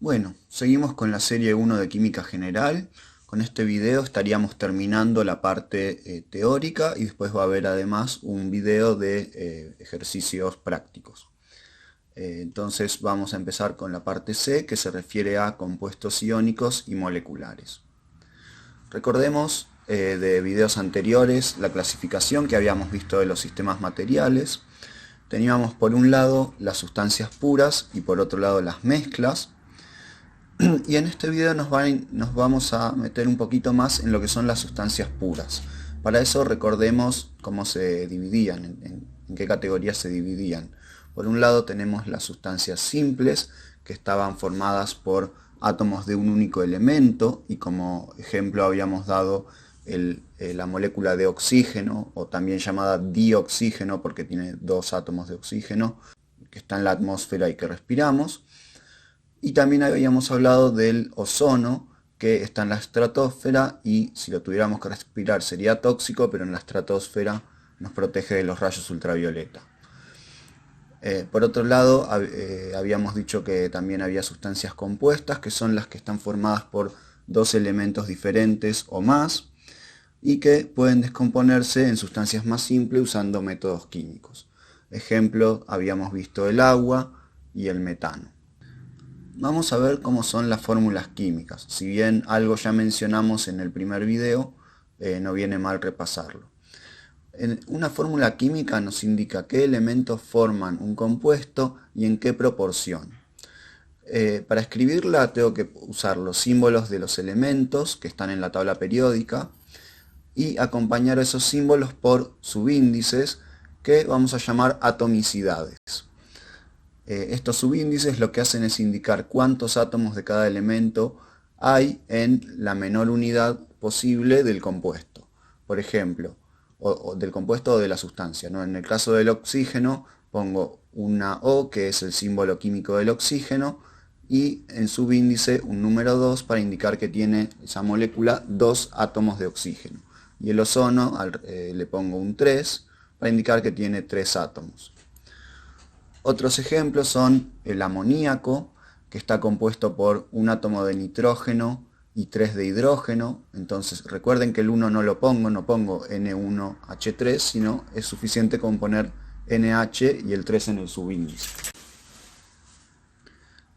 Bueno, seguimos con la serie 1 de Química General. Con este video estaríamos terminando la parte teórica y después va a haber además un video de ejercicios prácticos. Entonces vamos a empezar con la parte C, que se refiere a compuestos iónicos y moleculares. Recordemos de videos anteriores la clasificación que habíamos visto de los sistemas materiales. Teníamos por un lado las sustancias puras y por otro lado las mezclas. Y en este video nos vamos a meter un poquito más en lo que son las sustancias puras. Para eso recordemos cómo se dividían, en qué categorías se dividían. Por un lado tenemos las sustancias simples, que estaban formadas por átomos de un único elemento, y como ejemplo habíamos dado la molécula de oxígeno, o también llamada dioxígeno porque tiene dos átomos de oxígeno, que está en la atmósfera y que respiramos. Y también habíamos hablado del ozono, que está en la estratosfera y si lo tuviéramos que respirar sería tóxico, pero en la estratosfera nos protege de los rayos ultravioleta. Por otro lado, habíamos dicho que también había sustancias compuestas, que son las que están formadas por dos elementos diferentes o más, y que pueden descomponerse en sustancias más simples usando métodos químicos. Ejemplo, habíamos visto el agua y el metano. Vamos a ver cómo son las fórmulas químicas. Si bien algo ya mencionamos en el primer video, no viene mal repasarlo. Una fórmula química nos indica qué elementos forman un compuesto y en qué proporción. Para escribirla tengo que usar los símbolos de los elementos que están en la tabla periódica y acompañar esos símbolos por subíndices que vamos a llamar atomicidades. Estos subíndices lo que hacen es indicar cuántos átomos de cada elemento hay en la menor unidad posible del compuesto. Por ejemplo, o del compuesto o de la sustancia, ¿no? En el caso del oxígeno pongo una O, que es el símbolo químico del oxígeno, y en subíndice un número 2 para indicar que tiene esa molécula 2 átomos de oxígeno. Y el ozono le pongo un 3 para indicar que tiene 3 átomos. Otros ejemplos son el amoníaco, que está compuesto por un átomo de nitrógeno y 3 de hidrógeno. Entonces recuerden que el 1 no pongo N1H3, sino es suficiente con poner NH y el 3 en el subíndice.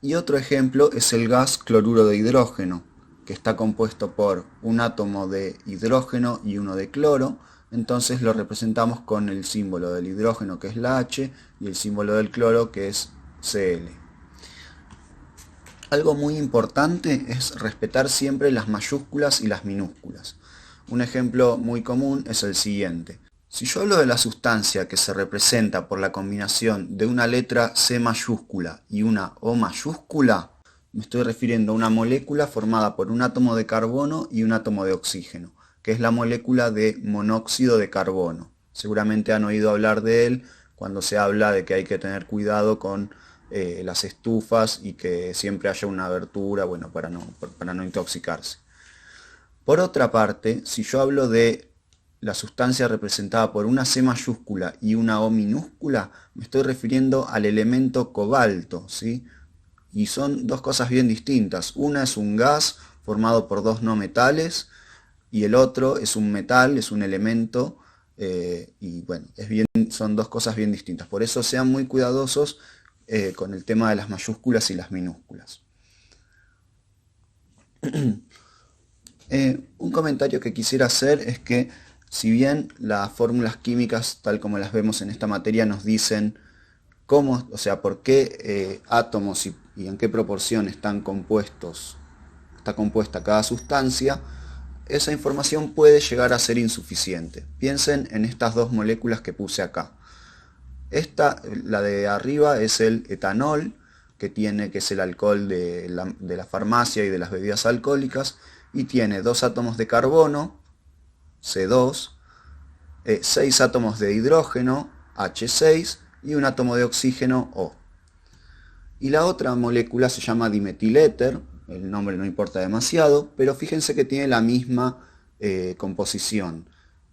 Y otro ejemplo es el gas cloruro de hidrógeno, que está compuesto por un átomo de hidrógeno y uno de cloro. Entonces lo representamos con el símbolo del hidrógeno, que es la H, y el símbolo del cloro, que es Cl. Algo muy importante es respetar siempre las mayúsculas y las minúsculas. Un ejemplo muy común es el siguiente. Si yo hablo de la sustancia que se representa por la combinación de una letra C mayúscula y una O mayúscula, me estoy refiriendo a una molécula formada por un átomo de carbono y un átomo de oxígeno, que es la molécula de monóxido de carbono. Seguramente han oído hablar de él cuando se habla de que hay que tener cuidado con las estufas y que siempre haya una abertura, bueno, para no intoxicarse. Por otra parte, si yo hablo de la sustancia representada por una C mayúscula y una O minúscula, me estoy refiriendo al elemento cobalto, ¿sí? Y son dos cosas bien distintas. Una es un gas formado por dos no metales, y el otro es un metal, es un elemento, y bueno, son dos cosas bien distintas. Por eso sean muy cuidadosos con el tema de las mayúsculas y las minúsculas. Un comentario que quisiera hacer es que si bien las fórmulas químicas tal como las vemos en esta materia nos dicen cómo, o sea, por qué átomos y en qué proporción está compuesta cada sustancia, esa información puede llegar a ser insuficiente. Piensen en estas dos moléculas que puse acá. La de arriba es el etanol, que es el alcohol de la farmacia y de las bebidas alcohólicas, y tiene dos átomos de carbono, C2, 6 átomos de hidrógeno, H6, y un átomo de oxígeno, O. Y la otra molécula se llama dimetiléter, el nombre no importa demasiado, pero fíjense que tiene la misma composición.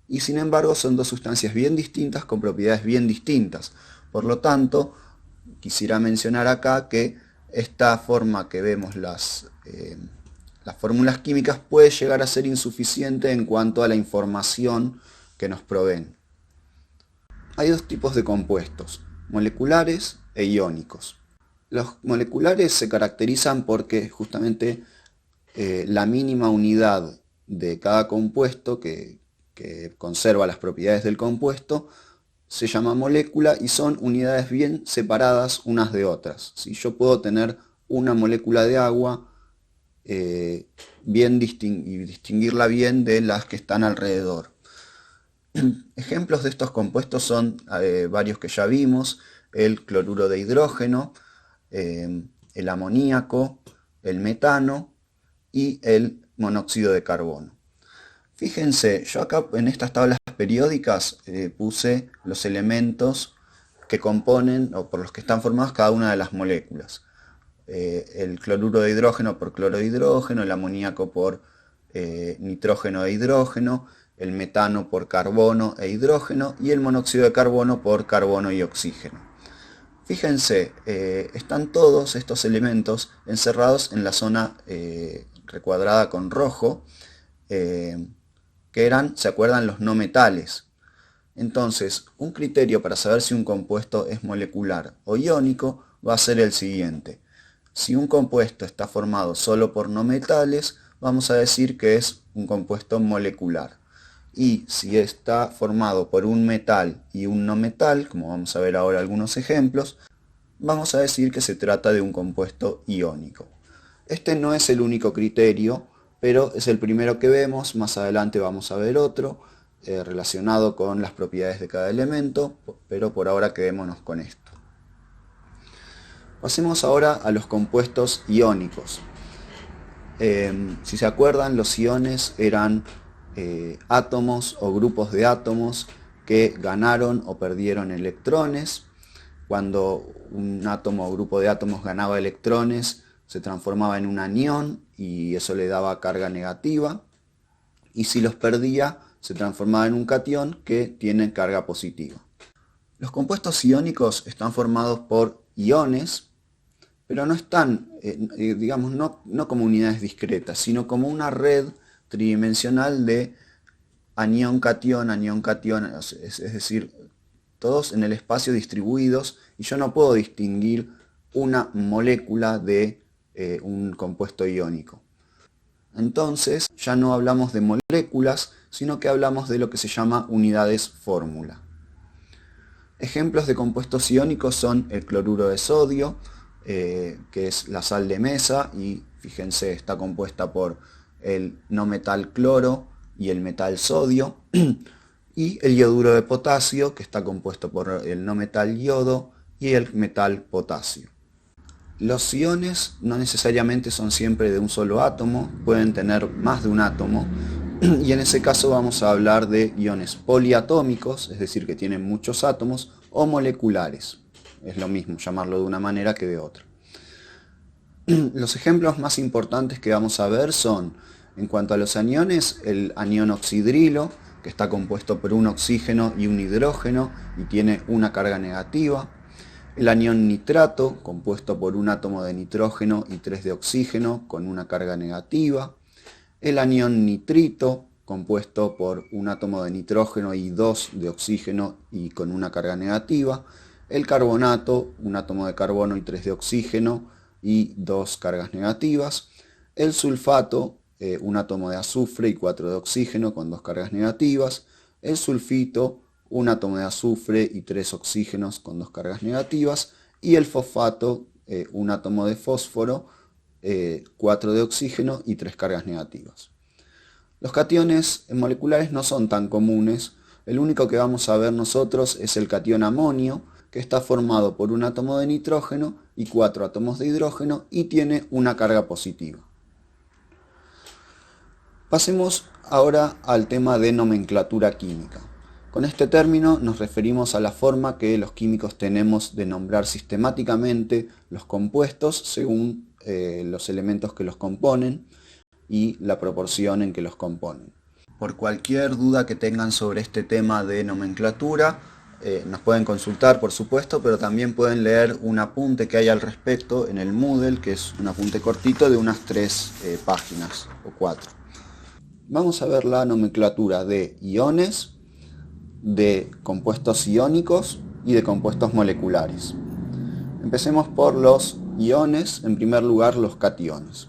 Y sin embargo son dos sustancias bien distintas con propiedades bien distintas. Por lo tanto, quisiera mencionar acá que esta forma que vemos las fórmulas químicas puede llegar a ser insuficiente en cuanto a la información que nos proveen. Hay dos tipos de compuestos, moleculares e iónicos. Los moleculares se caracterizan porque justamente la mínima unidad de cada compuesto que conserva las propiedades del compuesto se llama molécula y son unidades bien separadas unas de otras. Si yo puedo tener una molécula de agua y distinguirla bien de las que están alrededor. Ejemplos de estos compuestos son varios que ya vimos: el cloruro de hidrógeno, el amoníaco, el metano y el monóxido de carbono. Fíjense, yo acá en estas tablas periódicas puse los elementos que componen o por los que están formadas cada una de las moléculas. El cloruro de hidrógeno por cloro de hidrógeno, el amoníaco por nitrógeno e hidrógeno, el metano por carbono e hidrógeno y el monóxido de carbono por carbono y oxígeno. Fíjense, están todos estos elementos encerrados en la zona recuadrada con rojo, que eran, ¿se acuerdan?, los no metales. Entonces, un criterio para saber si un compuesto es molecular o iónico va a ser el siguiente. Si un compuesto está formado solo por no metales, vamos a decir que es un compuesto molecular. Y si está formado por un metal y un no metal, como vamos a ver ahora algunos ejemplos, vamos a decir que se trata de un compuesto iónico. Este no es el único criterio, pero es el primero que vemos. Más adelante vamos a ver otro relacionado con las propiedades de cada elemento, pero por ahora quedémonos con esto. Pasemos ahora a los compuestos iónicos. Si se acuerdan, los iones eran átomos o grupos de átomos que ganaron o perdieron electrones. Cuando un átomo o grupo de átomos ganaba electrones, se transformaba en un anión y eso le daba carga negativa. Y si los perdía, se transformaba en un catión que tiene carga positiva. Los compuestos iónicos están formados por iones, pero no están, digamos, no como unidades discretas, sino como una red tridimensional de anión-catión, es decir, todos en el espacio distribuidos, y yo no puedo distinguir una molécula de un compuesto iónico. Entonces ya no hablamos de moléculas, sino que hablamos de lo que se llama unidades fórmula. Ejemplos de compuestos iónicos son el cloruro de sodio, que es la sal de mesa, y fíjense, está compuesta por el no metal cloro y el metal sodio, y el ioduro de potasio, que está compuesto por el no metal yodo y el metal potasio. Los iones no necesariamente son siempre de un solo átomo, pueden tener más de un átomo, y en ese caso vamos a hablar de iones poliatómicos, es decir, que tienen muchos átomos, o moleculares. Es lo mismo llamarlo de una manera que de otra. Los ejemplos más importantes que vamos a ver son, en cuanto a los aniones, el anión oxidrilo, que está compuesto por un oxígeno y un hidrógeno y tiene una carga negativa. El anión nitrato, compuesto por un átomo de nitrógeno y 3 de oxígeno con una carga negativa. El anión nitrito, compuesto por un átomo de nitrógeno y 2 de oxígeno y con una carga negativa. El carbonato, un átomo de carbono y 3 de oxígeno y 2 cargas negativas. El sulfato, un átomo de azufre y 4 de oxígeno con 2 cargas negativas. El sulfito, un átomo de azufre y 3 oxígenos con 2 cargas negativas. Y el fosfato, un átomo de fósforo, 4 de oxígeno y 3 cargas negativas. Los cationes moleculares no son tan comunes. El único que vamos a ver nosotros es el catión amonio, que está formado por un átomo de nitrógeno y 4 átomos de hidrógeno y tiene una carga positiva. Pasemos ahora al tema de nomenclatura química. Con este término nos referimos a la forma que los químicos tenemos de nombrar sistemáticamente los compuestos según los elementos que los componen y la proporción en que los componen. Por cualquier duda que tengan sobre este tema de nomenclatura, nos pueden consultar, por supuesto, pero también pueden leer un apunte que hay al respecto en el Moodle, que es un apunte cortito de unas 3 páginas o 4. Vamos a ver la nomenclatura de iones, de compuestos iónicos y de compuestos moleculares. Empecemos por los iones, en primer lugar los cationes.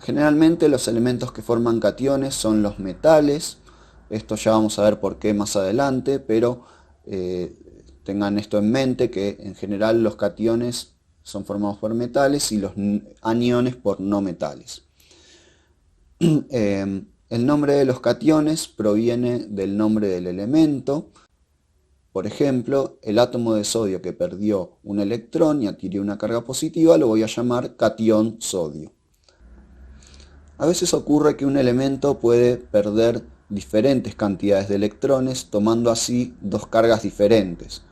Generalmente los elementos que forman cationes son los metales. Esto ya vamos a ver por qué más adelante, pero tengan esto en mente, que en general los cationes son formados por metales y los aniones por no metales. El nombre de los cationes proviene del nombre del elemento. Por ejemplo, el átomo de sodio que perdió un electrón y adquirió una carga positiva lo voy a llamar catión sodio. A veces ocurre que un elemento puede perder diferentes cantidades de electrones, tomando así dos cargas diferentes.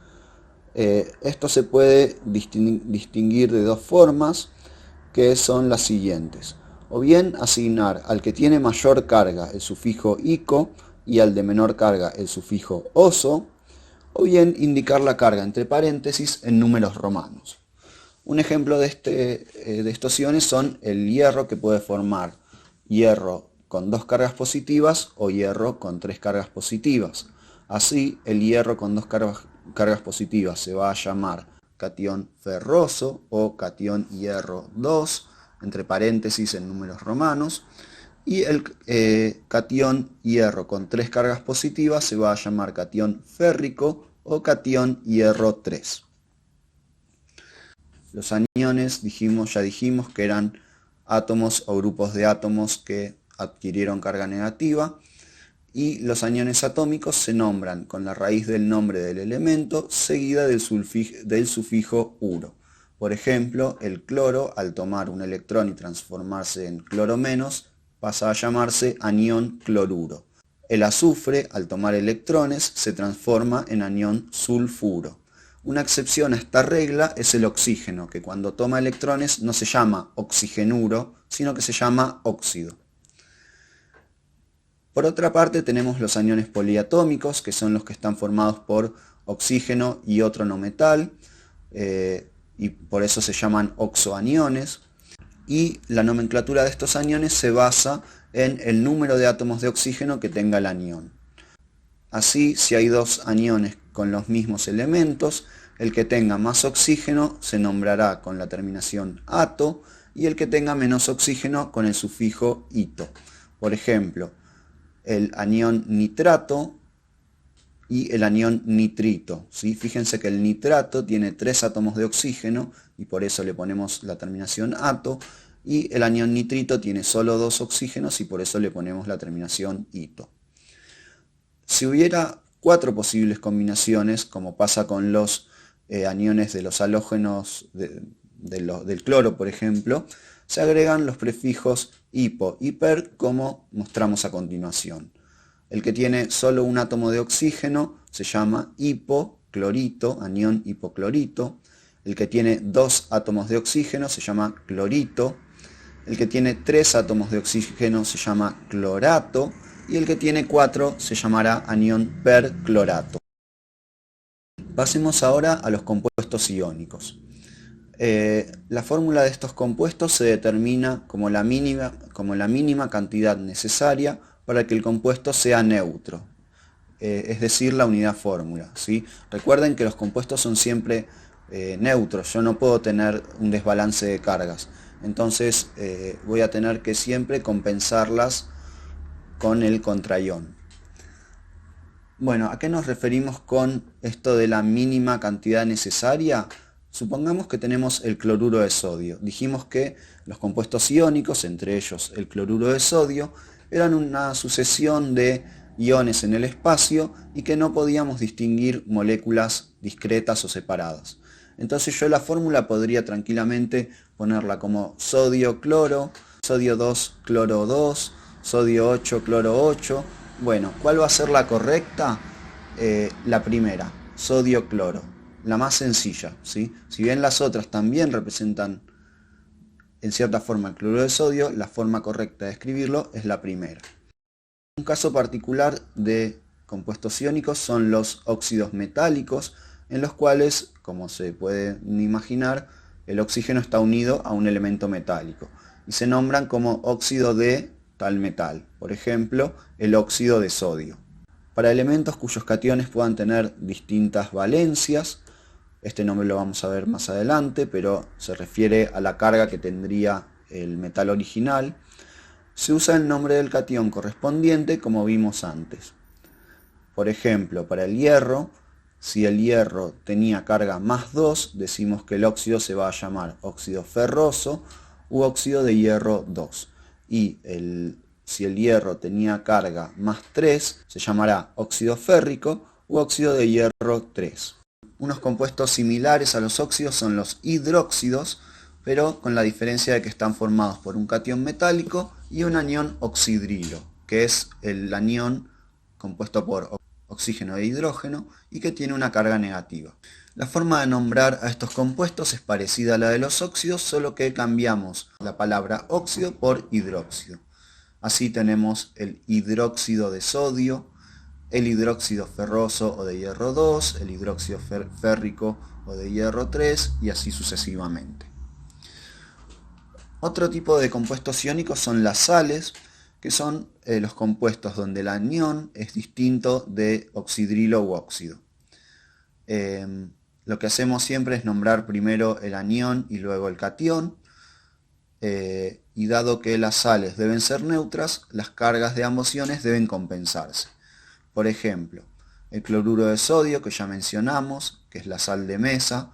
Esto se puede distinguir de dos formas, que son las siguientes. O bien asignar al que tiene mayor carga el sufijo ico y al de menor carga el sufijo oso, o bien indicar la carga entre paréntesis en números romanos. Un ejemplo de estos iones son el hierro, que puede formar hierro con 2 cargas positivas o hierro con 3 cargas positivas. Así, el hierro con 2 cargas positivas se va a llamar catión ferroso o catión hierro 2, entre paréntesis en números romanos, y el catión hierro con 3 cargas positivas se va a llamar catión férrico o catión hierro 3. Los aniones ya dijimos que eran átomos o grupos de átomos que adquirieron carga negativa, y los aniones atómicos se nombran con la raíz del nombre del elemento seguida del sufijo uro. Por ejemplo, el cloro, al tomar un electrón y transformarse en cloro menos, pasa a llamarse anión cloruro. El azufre, al tomar electrones, se transforma en anión sulfuro. Una excepción a esta regla es el oxígeno, que cuando toma electrones no se llama oxigenuro, sino que se llama óxido. Por otra parte tenemos los aniones poliatómicos, que son los que están formados por oxígeno y otro no metal, y por eso se llaman oxoaniones. Y la nomenclatura de estos aniones se basa en el número de átomos de oxígeno que tenga el anión. Así, si hay dos aniones con los mismos elementos, el que tenga más oxígeno se nombrará con la terminación ato y el que tenga menos oxígeno con el sufijo ito. Por ejemplo, el anión nitrato y el anión nitrito, ¿sí? Fíjense que el nitrato tiene 3 átomos de oxígeno y por eso le ponemos la terminación ato, y el anión nitrito tiene solo 2 oxígenos y por eso le ponemos la terminación ito. Si hubiera 4 posibles combinaciones, como pasa con los aniones de los halógenos del cloro, por ejemplo, se agregan los prefijos hipo y per, como mostramos a continuación. El que tiene solo un átomo de oxígeno se llama hipoclorito, anión hipoclorito. El que tiene 2 átomos de oxígeno se llama clorito. El que tiene 3 átomos de oxígeno se llama clorato. Y el que tiene 4 se llamará anión perclorato. Pasemos ahora a los compuestos iónicos. La fórmula de estos compuestos se determina como la mínima cantidad necesaria para que el compuesto sea neutro, es decir, la unidad fórmula, ¿sí? Recuerden que los compuestos son siempre neutros, yo no puedo tener un desbalance de cargas, entonces voy a tener que siempre compensarlas con el contraión. Bueno, ¿a qué nos referimos con esto de la mínima cantidad necesaria? Supongamos que tenemos el cloruro de sodio. Dijimos que los compuestos iónicos, entre ellos el cloruro de sodio, eran una sucesión de iones en el espacio y que no podíamos distinguir moléculas discretas o separadas. Entonces yo la fórmula podría tranquilamente ponerla como sodio-cloro, sodio 2, cloro 2, sodio 8, cloro 8. Bueno, ¿cuál va a ser la correcta? La primera, sodio-cloro. La más sencilla, ¿sí? Si bien las otras también representan en cierta forma el cloruro de sodio, la forma correcta de escribirlo es la primera. Un caso particular de compuestos iónicos son los óxidos metálicos, en los cuales, como se puede imaginar, el oxígeno está unido a un elemento metálico y se nombran como óxido de tal metal, por ejemplo, el óxido de sodio. Para elementos cuyos cationes puedan tener distintas valencias, este nombre lo vamos a ver más adelante, pero se refiere a la carga que tendría el metal original, se usa el nombre del catión correspondiente como vimos antes. Por ejemplo, para el hierro, si el hierro tenía carga más 2, decimos que el óxido se va a llamar óxido ferroso u óxido de hierro 2. Y si el hierro tenía carga más 3, se llamará óxido férrico u óxido de hierro 3. Unos compuestos similares a los óxidos son los hidróxidos, pero con la diferencia de que están formados por un catión metálico y un anión oxidrilo, que es el anión compuesto por oxígeno e hidrógeno y que tiene una carga negativa. La forma de nombrar a estos compuestos es parecida a la de los óxidos, solo que cambiamos la palabra óxido por hidróxido. Así tenemos el hidróxido de sodio, el hidróxido ferroso o de hierro 2, el hidróxido férrico o de hierro 3 y así sucesivamente. Otro tipo de compuestos iónicos son las sales, que son los compuestos donde el anión es distinto de oxidrilo u óxido. Lo que hacemos siempre es nombrar primero el anión y luego el catión, y dado que las sales deben ser neutras, las cargas de ambos iones deben compensarse. Por ejemplo, el cloruro de sodio, que ya mencionamos, que es la sal de mesa,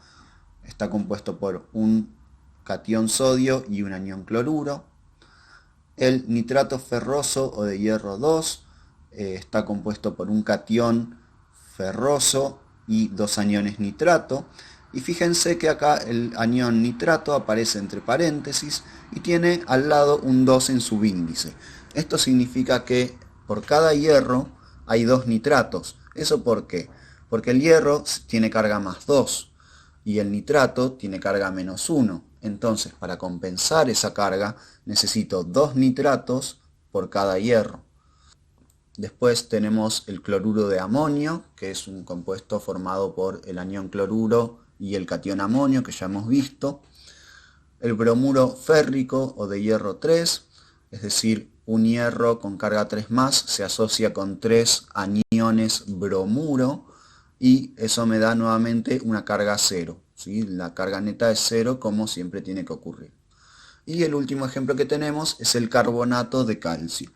está compuesto por un catión sodio y un anión cloruro. El nitrato ferroso o de hierro 2 está compuesto por un catión ferroso y dos aniones nitrato. Y fíjense que acá el anión nitrato aparece entre paréntesis y tiene al lado un 2 en su índice. Esto significa que por cada hierro hay dos nitratos. ¿Eso por qué? Porque el hierro tiene carga más 2 y el nitrato tiene carga menos 1. Entonces, para compensar esa carga, necesito dos nitratos por cada hierro. Después tenemos el cloruro de amonio, que es un compuesto formado por el anión cloruro y el catión amonio, que ya hemos visto. El bromuro férrico o de hierro 3, es decir, un hierro con carga 3 más se asocia con 3 aniones bromuro y eso me da nuevamente una carga 0. ¿Sí? La carga neta es 0, como siempre tiene que ocurrir. Y el último ejemplo que tenemos es el carbonato de calcio,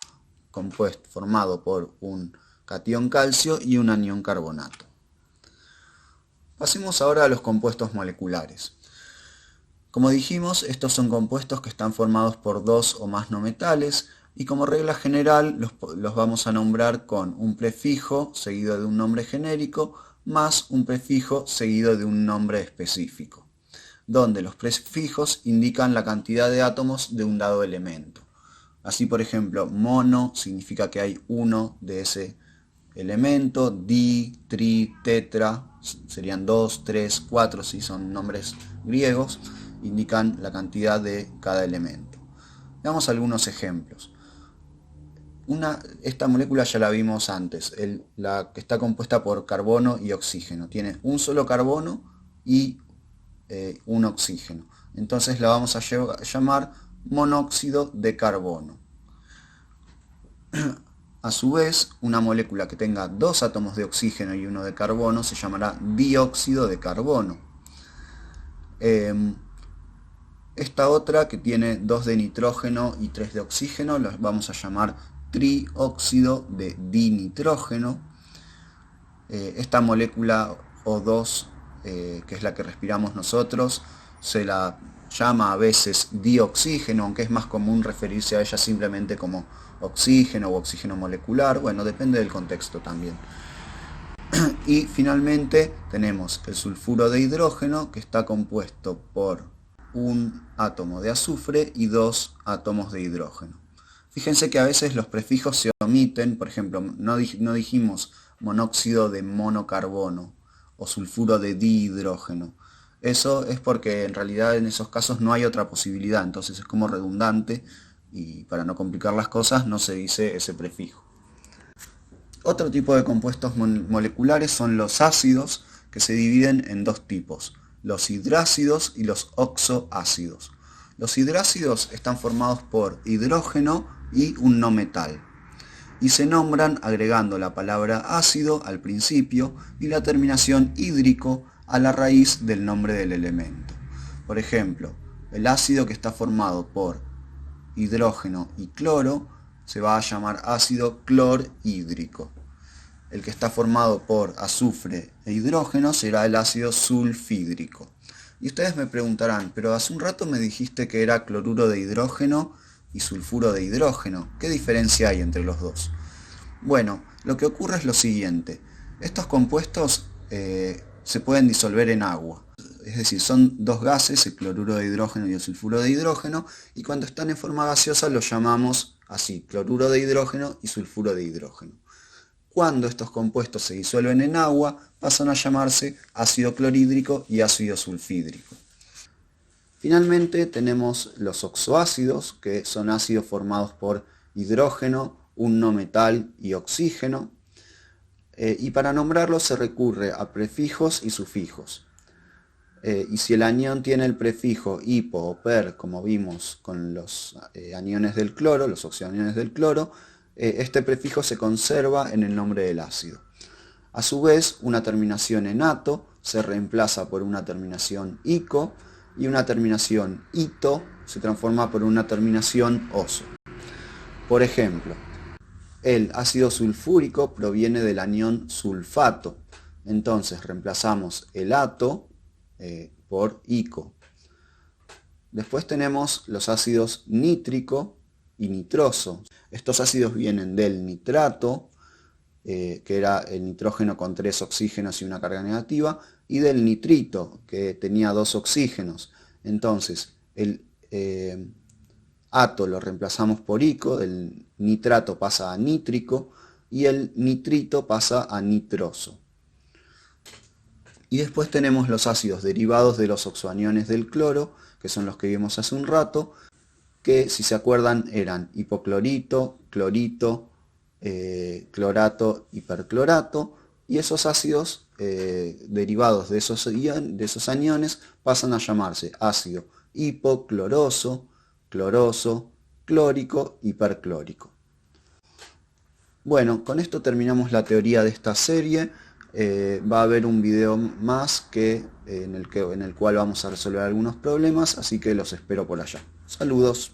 compuesto formado por un catión calcio y un anión carbonato. Pasemos ahora a los compuestos moleculares. Como dijimos, estos son compuestos que están formados por dos o más no metales y como regla general los vamos a nombrar con un prefijo seguido de un nombre genérico más un prefijo seguido de un nombre específico, donde los prefijos indican la cantidad de átomos de un dado elemento. Así, por ejemplo, mono significa que hay uno de ese elemento, di, tri, tetra, serían 2, 3, 4, si son nombres griegos, indican la cantidad de cada elemento. Veamos algunos ejemplos. Esta molécula ya la vimos antes, la que está compuesta por carbono y oxígeno. Tiene un solo carbono y un oxígeno. Entonces la vamos a llamar monóxido de carbono. A su vez, una molécula que tenga dos átomos de oxígeno y uno de carbono se llamará dióxido de carbono. Esta otra, que tiene 2 de nitrógeno y 3 de oxígeno, los vamos a llamar trióxido de dinitrógeno. Esta molécula O2, que es la que respiramos nosotros, se la llama a veces dioxígeno, aunque es más común referirse a ella simplemente como oxígeno o oxígeno molecular. Bueno, depende del contexto también. Y finalmente tenemos el sulfuro de hidrógeno, que está compuesto por un átomo de azufre y 2 átomos de hidrógeno. Fíjense que a veces los prefijos se omiten, por ejemplo, no dijimos monóxido de monocarbono o sulfuro de dihidrógeno. Eso es porque en realidad en esos casos no hay otra posibilidad, entonces es como redundante y para no complicar las cosas no se dice ese prefijo. Otro tipo de compuestos moleculares son los ácidos, que se dividen en dos tipos, los hidrácidos y los oxoácidos. Los hidrácidos están formados por hidrógeno y un no metal, y se nombran agregando la palabra ácido al principio y la terminación hídrico a la raíz del nombre del elemento. Por ejemplo, el ácido que está formado por hidrógeno y cloro se va a llamar ácido clorhídrico. El que está formado por azufre e hidrógeno será el ácido sulfídrico. Y ustedes me preguntarán, pero hace un rato me dijiste que era cloruro de hidrógeno y sulfuro de hidrógeno. ¿Qué diferencia hay entre los dos? Bueno, lo que ocurre es lo siguiente. Estos compuestos se pueden disolver en agua. Es decir, son dos gases, el cloruro de hidrógeno y el sulfuro de hidrógeno, y cuando están en forma gaseosa los llamamos así, cloruro de hidrógeno y sulfuro de hidrógeno. Cuando estos compuestos se disuelven en agua, pasan a llamarse ácido clorhídrico y ácido sulfídrico. Finalmente tenemos los oxoácidos, que son ácidos formados por hidrógeno, un no metal y oxígeno. Y para nombrarlos se recurre a prefijos y sufijos. Y si el anión tiene el prefijo hipo o per, como vimos con los aniones del cloro, los oxioaniones del cloro, este prefijo se conserva en el nombre del ácido. A su vez, una terminación en ato se reemplaza por una terminación ico y una terminación ito se transforma por una terminación oso. Por ejemplo, el ácido sulfúrico proviene del anión sulfato, entonces reemplazamos el ato por ico. Después tenemos los ácidos nítrico y nitroso. Estos ácidos vienen del nitrato, que era el nitrógeno con 3 oxígenos y una carga negativa, y del nitrito, que tenía 2 oxígenos. Entonces, el ato lo reemplazamos por ico, el nitrato pasa a nítrico y el nitrito pasa a nitroso. Y después tenemos los ácidos derivados de los oxoaniones del cloro, que son los que vimos hace un rato, que si se acuerdan eran hipoclorito, clorito, clorato y perclorato, y esos ácidos derivados de esos aniones pasan a llamarse ácido hipocloroso, cloroso, clórico y perclórico. Bueno, con esto terminamos la teoría de esta serie. Va a haber un video más en el cual vamos a resolver algunos problemas, así que los espero por allá. Saludos.